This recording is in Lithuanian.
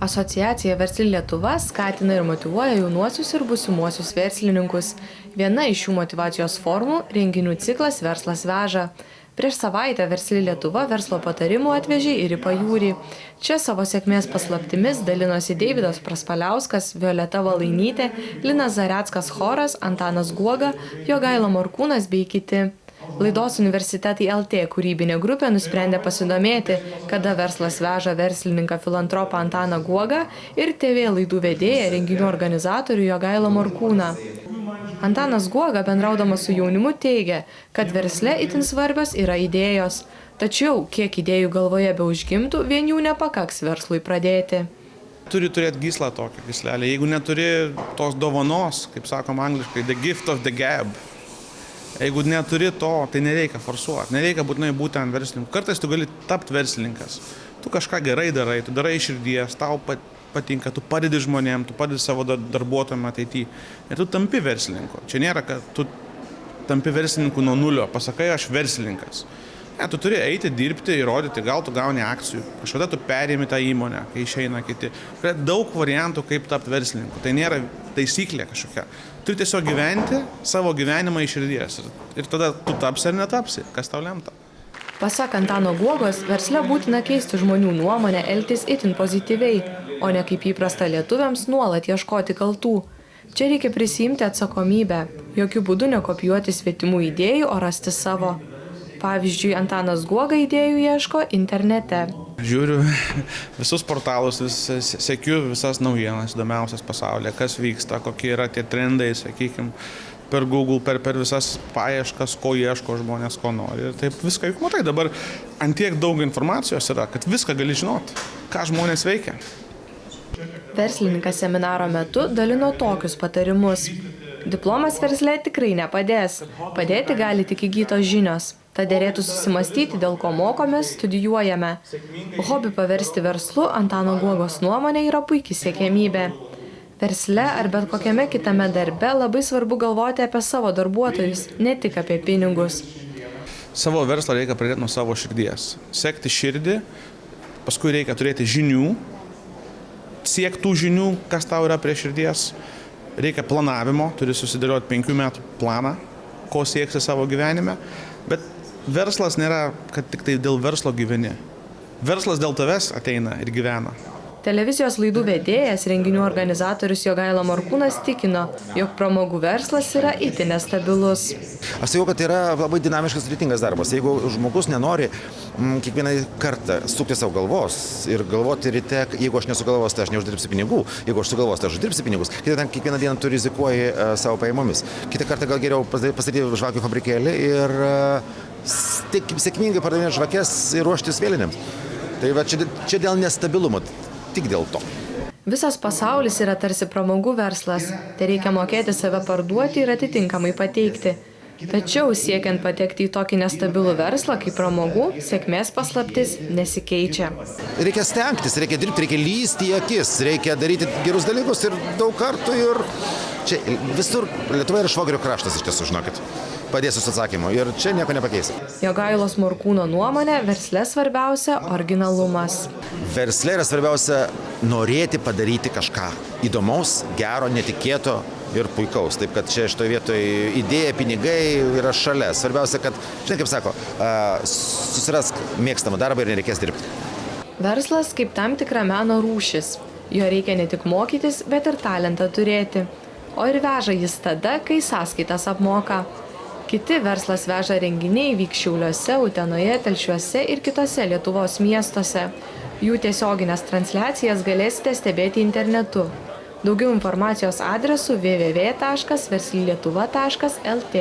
Asociacija Versli Lietuva skatina ir motyvuoja jaunuosius ir būsimuosius verslininkus. Viena iš šių motyvacijos formų – renginių ciklas Verslas veža. Prieš savaitę Versli Lietuva verslo patarimų atvežė ir į Pajūrį. Čia savo sėkmės paslaptimis dalinosi Deividas Praspaliauskas, Violeta Valainytė, Linas Zareckas choras, Antanas Guoga, Jogaila Morkūnas bei kiti. Laidos Universitetai LT kūrybinė grupė nusprendė pasidomėti, kada Verslas veža verslininką filantropą Antaną Guogą ir TV laidų vedėją renginių organizatorių Jogailą Morkūną. Antanas Guoga, bendraudamas su jaunimu, teigia, kad versle itin svarbios yra idėjos. Tačiau, kiek idėjų galvoje beužgimtų, vien jų nepakaks verslui pradėti. Turi turėti gyslą tokią gyslelę. Jeigu neturi tos dovanos, kaip sakom angliškai, the gift of the gab, jeigu neturi to, tai nereikia forsuoti, nereikia būtinai būti ant verslininkų. Kartais tu gali tapti verslininkas. Tu kažką gerai darai, tu darai iš širdies, tau patinka, tu padedi žmonėm, tu padedi savo darbuotojams ateityje. Ir tu tampi verslininku. Čia nėra, kad tu tampi verslininku nuo nulio, pasakai, aš verslininkas. Ne, tu turi eiti, dirbti, įrodyti, gal tu gauni akcijų. Kažkada tu perėmi tą įmonę, kai išeina kiti. Yra daug variantų, kaip tapti verslininku. Tai nėra taisyklė kažkokia. Turi tiesiog gyventi savo gyvenimą iš širdies. Ir tada tu tapsi ar netapsi, kas tau lemta. Pasak Antano Guogos, versle būtina keisti žmonių nuomonę, elgtis itin pozityviai, o ne kaip įprasta lietuviams nuolat ieškoti kaltų. Čia reikia prisiimti atsakomybę, jokių būdų nekopijuoti svetimų idėjų, o rasti savo. Pavyzdžiui, Antanas Guoga idėjų ieško internete. Žiūriu visus portalus, sekiu visas naujienas, įdomiausias pasaulyje, kas vyksta, kokie yra tie trendai, sakykime, per Google, per visas paieškas, ko ieško žmonės, ko nori. Ir taip viską, juk matai, dabar antiek daug informacijos yra, kad viską gali žinoti, ką žmonės veikia. Verslininkas seminaro metu dalino tokius patarimus. Diplomas versle tikrai nepadės. Padėti gali tik įgytos žinios. Tad derėtų susimastyti, dėl ko mokomės, studijuojame. Hobį paversti verslu, Antano Guogos nuomonė, yra puiki siekiamybė. Versle ar bet kokiame kitame darbe labai svarbu galvoti apie savo darbuotojus, ne tik apie pinigus. Savo verslą reikia pradėti nuo savo širdies. Sekti širdį, paskui reikia turėti žinių, siekti tų žinių, kas tau yra prie širdies. Reikia planavimo, turi susidėlioti 5 metų planą, ko sieksi savo gyvenime. Bet verslas nėra, kad tik tai dėl verslo gyveni. Verslas dėl tavęs ateina ir gyvena. Televizijos laidų vedėjas, renginių organizatorius Jogaila Morkūnas tikino, jog pramogų verslas yra itin nestabilus. Aš sakiau, kad tai yra labai dinamiškas, sudėtingas darbas. Jeigu žmogus nenori kiekvieną kartą sukti savo galvos ir galvoti ryte, jeigu aš nesugalvosiu, tai aš neuždirbsiu pinigų, jeigu aš sugalvosiu, tai aš uždirbsiu pinigus, kiekvieną dieną tu rizikuoji savo pajamomis. Kitą kartą gal geriau pastatyti žvakių fabrikėlį ir sėkmingai pardavinėti žvakes ir ruoštis vėlinėms. Tai va, čia dėl nestabilumo. Tik dėl to. Visas pasaulis yra tarsi pramogų verslas, tai reikia mokėti save parduoti ir atitinkamai pateikti. Tačiau siekiant patekti į tokį nestabilų verslą kaip pramogų, sėkmės paslaptis nesikeičia. Reikia stengtis, reikia dirbti, reikia lysti į akis, reikia daryti gerus dalykus ir daug kartų ir čia visur Lietuva yra švogerio kraštas, iš tiesų, žinokit. Padėsiu su atsakymu ir čia nieko nepakeisi. Jogailos Morkūno nuomonė, versle svarbiausia originalumas. Versle yra svarbiausia norėti padaryti kažką įdomaus, gero, netikėto ir puikaus. Taip kad čia šitoje vietoje idėja, pinigai yra šalia. Svarbiausia, kad, žinai, kaip sako, susirask mėgstamą darbą ir nereikės dirbti. Verslas kaip tam tikra meno rūšis. Jo reikia ne tik mokytis, bet ir talentą turėti. O ir veža jis tada, kai sąskaitas apmoka. Kiti Verslas veža renginiai vyks Šiauliuose, Utenoje, Telšiuose ir kitose Lietuvos miestuose. Jų tiesioginės transliacijas galėsite stebėti internetu. Daugiau informacijos adresu www.verslilietuva.lt.